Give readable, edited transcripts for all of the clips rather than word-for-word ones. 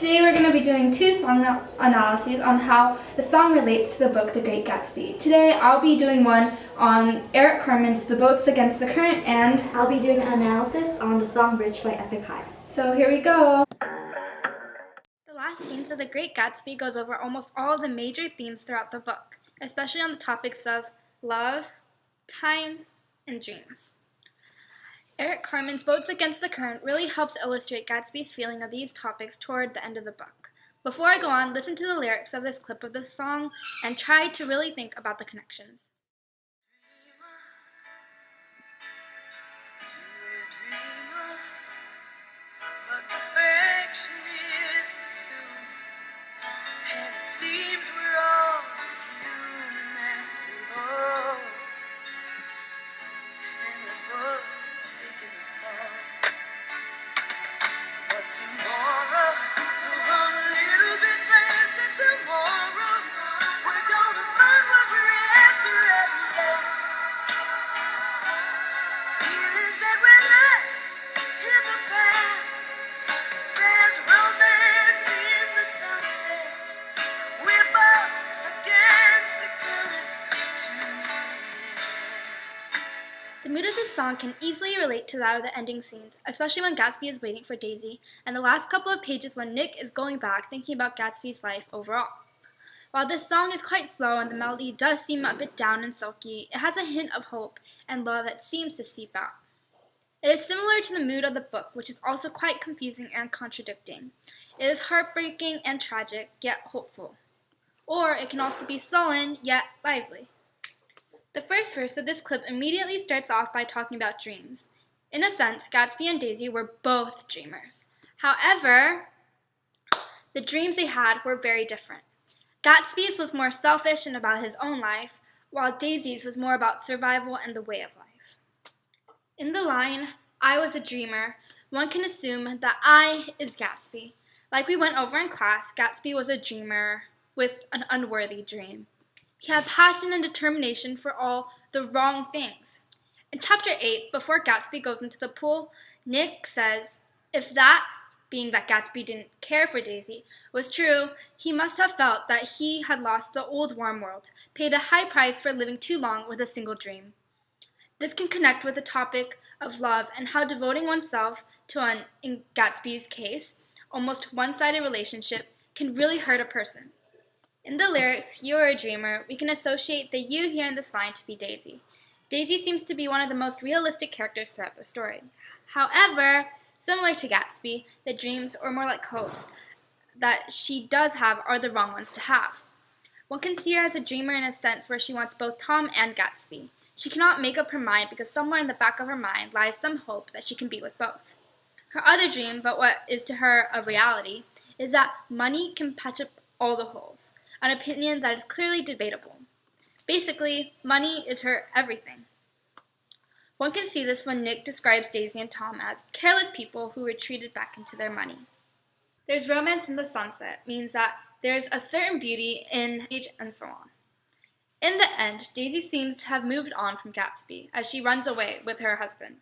Today we're going to be doing two song analyses on how the song relates to the book The Great Gatsby. Today I'll be doing one on Eric Carmen's The Boats Against the Current, and I'll be doing an analysis on the song Bridge by Epic High. So here we go. The last scenes of The Great Gatsby goes over almost all of the major themes throughout the book, especially on the topics of love, time, and dreams. Eric Carmen's Boats Against the Current really helps illustrate Gatsby's feeling of these topics toward the end of the book. Before I go on, listen to the lyrics of this clip of the song and try to really think about the connections. Seems we're all human after all, and we're both taking the fall. But tomorrow we'll run a little bit faster. Tomorrow we're gonna find what we're after at last. Feelings that we left in the past. There's romance in the sunset. We're both against the current to the end. The mood of this song can easily relate to that of the ending scenes, especially when Gatsby is waiting for Daisy, and the last couple of pages when Nick is going back thinking about Gatsby's life overall. While this song is quite slow and the melody does seem a bit down and sulky, it has a hint of hope and love that seems to seep out. It is similar to the mood of the book, which is also quite confusing and contradicting. It is heartbreaking and tragic, yet hopeful. Or it can also be sullen, yet lively. The first verse of this clip immediately starts off by talking about dreams. In a sense, Gatsby and Daisy were both dreamers. However, the dreams they had were very different. Gatsby's was more selfish and about his own life, while Daisy's was more about survival and the way of life. In the line, "I was a dreamer," one can assume that I is Gatsby. Like we went over in class, Gatsby was a dreamer with an unworthy dream. He had passion and determination for all the wrong things. In chapter 8, before Gatsby goes into the pool, Nick says, if that, being that Gatsby didn't care for Daisy, was true, he must have felt that he had lost the old warm world, paid a high price for living too long with a single dream. This can connect with the topic of love and how devoting oneself to an, in Gatsby's case, almost one-sided relationship can really hurt a person. In the lyrics, "You are a dreamer," we can associate the "you" here in this line to be Daisy. Daisy seems to be one of the most realistic characters throughout the story. However, similar to Gatsby, the dreams, or more like hopes, that she does have are the wrong ones to have. One can see her as a dreamer in a sense where she wants both Tom and Gatsby. She cannot make up her mind because somewhere in the back of her mind lies some hope that she can be with both. Her other dream, but what is to her a reality, is that money can patch up all the holes, an opinion that is clearly debatable. Basically, money is her everything. One can see this when Nick describes Daisy and Tom as careless people who retreated back into their money. There's romance in the sunset, means that there's a certain beauty in age and so on. In the end, Daisy seems to have moved on from Gatsby as she runs away with her husband.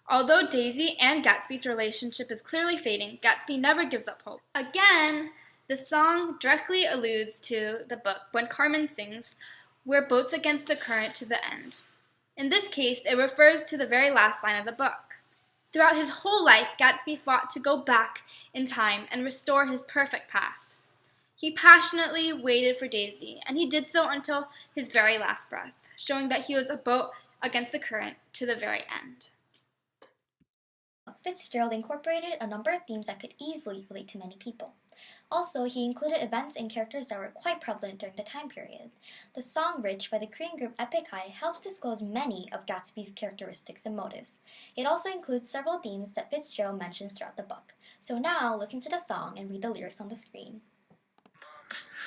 Although Daisy and Gatsby's relationship is clearly fading, Gatsby never gives up hope. Again, the song directly alludes to the book when Carmen sings, "We're boats against the current to the end." In this case, it refers to the very last line of the book. Throughout his whole life, Gatsby fought to go back in time and restore his perfect past. He passionately waited for Daisy, and he did so until his very last breath, showing that he was a boat against the current to the very end. Fitzgerald incorporated a number of themes that could easily relate to many people. Also, he included events and characters that were quite prevalent during the time period. The song Bridge by the Korean group Epic High helps disclose many of Gatsby's characteristics and motives. It also includes several themes that Fitzgerald mentions throughout the book. So now, listen to the song and read the lyrics on the screen.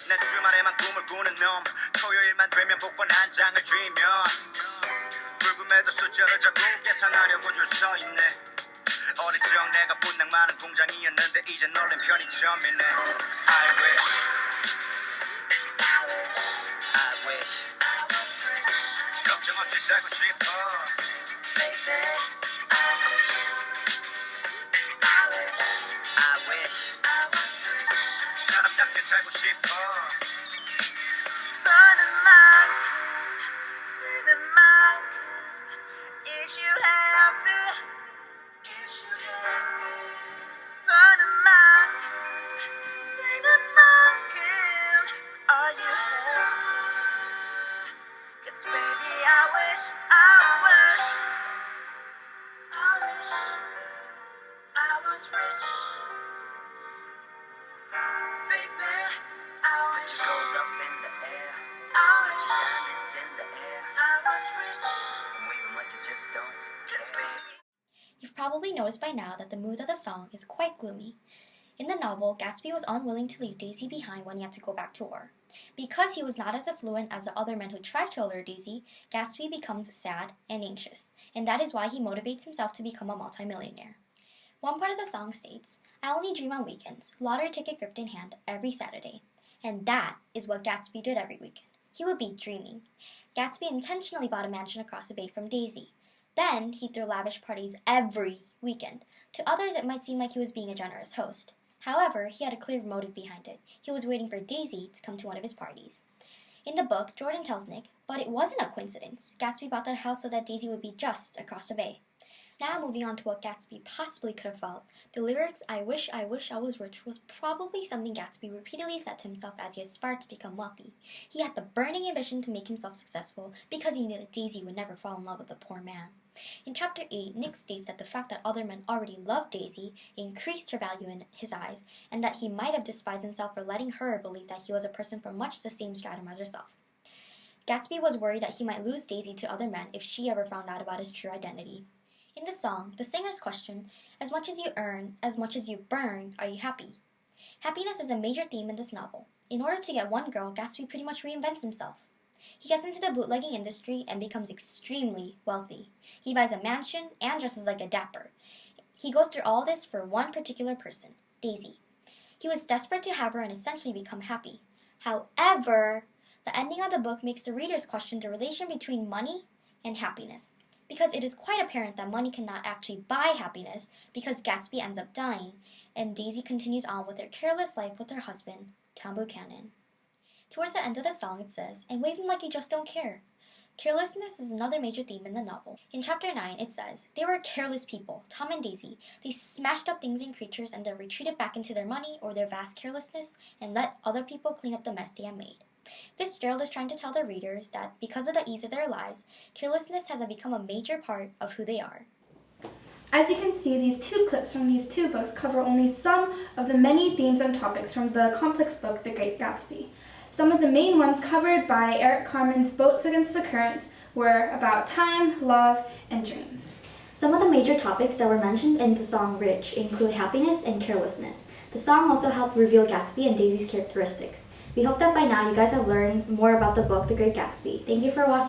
난 주말에만 꿈을 꾸는 놈 토요일만 되면 복권 한 장을 쥐며 불금에도 숫자를 자꾸 계산하려고 줄 서 있네 어릴 적 내가 분당 많은 공장이었는데 이제 널린 편의점이네 I wish 걱정 없이 살고 싶어 I wish 함께 살고 싶어 버는 만큼 쓰는 만큼 Is you happy? Is you happy? 버는 만큼 쓰는 만큼 Are you happy? Cause baby I wish I was rich Baby I wish you gold up in the air I wish your diamonds in the air I was rich I'm waving like you just don't Cause baby You've probably noticed by now that the mood of the song is quite gloomy. In the novel, Gatsby was unwilling to leave Daisy behind when he had to go back to war. Because he was not as affluent as the other men who tried to lure Daisy, Gatsby becomes sad and anxious, and that is why he motivates himself to become a multimillionaire. One part of the song states, I only dream on weekends, lottery ticket gripped in hand every Saturday. And that is what Gatsby did every weekend. He would be dreaming. Gatsby intentionally bought a mansion across the bay from Daisy. Then he threw lavish parties every weekend. To others, it might seem like he was being a generous host. However, he had a clear motive behind it. He was waiting for Daisy to come to one of his parties. In the book, Jordan tells Nick, but it wasn't a coincidence. Gatsby bought that house so that Daisy would be just across the bay. Now moving on to what Gatsby possibly could have felt, the lyrics, I wish I was rich, was probably something Gatsby repeatedly said to himself as he aspired to become wealthy. He had the burning ambition to make himself successful because he knew that Daisy would never fall in love with a poor man. In chapter 8, Nick states that the fact that other men already loved Daisy increased her value in his eyes, and that he might have despised himself for letting her believe that he was a person from much the same stratum as herself. Gatsby was worried that he might lose Daisy to other men if she ever found out about his true identity. In the song, the singers question, as much as you earn, as much as you burn, are you happy? Happiness is a major theme in this novel. In order to get one girl, Gatsby pretty much reinvents himself. He gets into the bootlegging industry and becomes extremely wealthy. He buys a mansion and dresses like a dapper. He goes through all this for one particular person, Daisy. He was desperate to have her and essentially become happy. However, the ending of the book makes the readers question the relation between money and happiness, because it is quite apparent that money cannot actually buy happiness because Gatsby ends up dying and Daisy continues on with her careless life with her husband, Tom Buchanan. Towards the end of the song it says, and waving like you just don't care. Carelessness is another major theme in the novel. In chapter 9 it says, they were careless people, Tom and Daisy. They smashed up things and creatures and then retreated back into their money or their vast carelessness and let other people clean up the mess they had made. Fitzgerald is trying to tell the readers that because of the ease of their lives, carelessness has become a major part of who they are. As you can see, these two clips from these two books cover only some of the many themes and topics from the complex book, The Great Gatsby. Some of the main ones covered by Eric Carmen's Boats Against the Current were about time, love, and dreams. Some of the major topics that were mentioned in the song Rich include happiness and carelessness. The song also helped reveal Gatsby and Daisy's characteristics. We hope that by now you guys have learned more about the book The Great Gatsby. Thank you for watching.